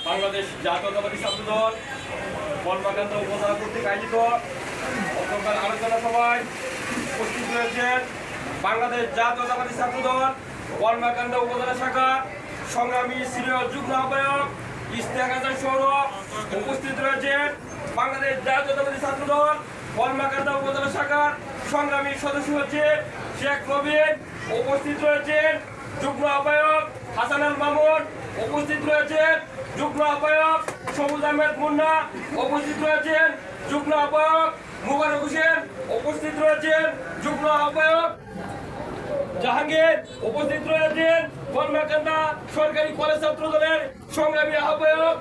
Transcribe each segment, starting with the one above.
বাংলাদেশ জাতীয়তাবাদী ছাত্রদল কলমাকান্দা উপজেলা কর্তৃক আয়োজিত গতকাল আলোচনা সভায় উপস্থিত রয়েছেন বাংলাদেশ জাতীয়তাবাদী ছাত্রদল কলমাকান্দা উপজেলা শাখা সংগ্রামী সিনিয়র যুগ্ম আহ্বায়ক ইশতিয়াক হাসান সৌরভ। উপস্থিত রয়েছেন বাংলাদেশ জাতীয়তাবাদী ছাত্রদল কলমাকান্দা উপজেলা শাখার সংগ্রামী সদস্য হচ্ছে শেখ নবীন। উপস্থিত রয়েছেন যুগ্ম আহ্বায়ক হাসান আল মামুন। উপস্থিত রয়েছেন যুগ্ম আহ্বায়ক সবুজ আহমেদ মুন্না। উপস্থিত রয়েছেন যুগ্ম আহ্বায়ক মুবারক হোসেন। উপস্থিত রয়েছেন যুগ্ম আহ্বায়ক জাহাঙ্গীর। উপস্থিত রয়েছেন কলমাকান্দা সরকারি কলেজ ছাত্র দলের সংগ্রামী আহ্বায়ক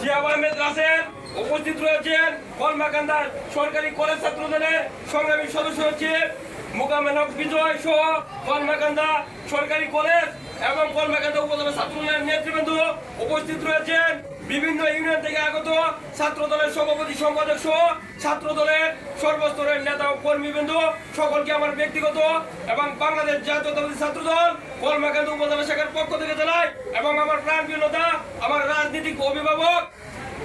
শিহাব আহমেদ রাসেল। উপস্থিত রয়েছেন কলমাকান্দার সরকারি কলেজ ছাত্র দলের সংগ্রামী সদস্য হচ্ছে মোকাম্মেল হক বিজয় সহ কলমাকান্দা সরকারি কলেজ এবং কলমাকান্দা উপজেলা ছাত্র দলের নেতৃবৃন্দ। উপস্থিত রয়েছেন বিভিন্ন ইউনিয়ন থেকে আগত ছাত্র দলের সভাপতি সম্পাদক সহ ছাত্র দলের সর্বস্তরের নেতা ও কর্মীবৃন্দ। সকলকে আমার ব্যক্তিগত এবং বাংলাদেশ জাতীয়তাবাদী ছাত্র দল কলমাকান্দা উপজেলা শাখার পক্ষ থেকে জানাই এবং আমার প্রাণপ্রিয় নেতা আমার রাজনীতিক অভিভাবক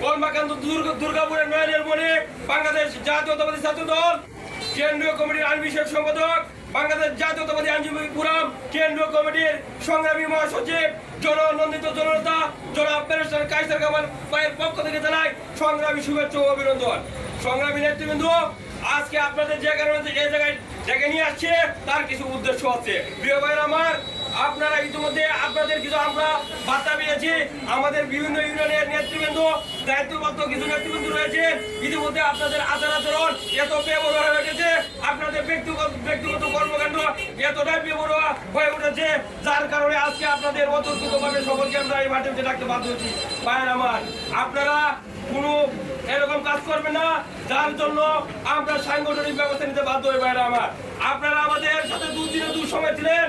কলমাকান্দা দুর্গাপুরের নয়নের মনে বাংলাদেশ জাতীয়তাবাদী ছাত্র দল কেন্দ্রীয় কমিটির আইন বিষয়ক সম্পাদক বাংলাদেশ জাতীয়তাবাদী আইনজীবী ফোরাম কেন্দ্রীয় কমিটির সংগ্রামী মহাসচিব জননন্দিত জননেতা জনাব ব্যারিস্টার কায়সার কামাল ভাইয়ের পক্ষ থেকে জানাই সংগ্রামী শুভেচ্ছা ও অভিনন্দন। সংগ্রামী নেতৃবৃন্দ, আজকে আপনাদের যে কারণে এই জায়গায় নিয়ে আসছে তার কিছু উদ্দেশ্য আছে। প্রিয় ভাইয়ের আমার, আপনারা ইতিমধ্যে আপনাদের কিছু আমরা বার্তা পেয়েছি। আমাদের বিভিন্ন ইউনিয়নের নেতৃবৃন্দ দায়িত্বপ্রাপ্ত কিছু নেতৃবৃন্দ রয়েছে। ইতিমধ্যে আপনাদের আচার আচরণ এত বেপরোয়া হয়ে উঠেছে, আপনাদের ব্যক্তিগত কর্মকাণ্ড এতটাই বেপরোয়া হয়ে উঠেছে, যার কারণে আজকে আপনাদের অতর্কিতভাবে সকলকে আমরা এই মাঠে ডাকতে বাধ্য হচ্ছি। ভাইয়ের আমার, আপনারা কোনো এরকম কাজ করবেন না যার জন্য আমরা সাংগঠনিক ব্যবস্থা নিতে বাধ্য হই। ভাইয়ের আমার, আপনারা আমাদের সাথে দুদিনে দুঃসময় ছিলেন।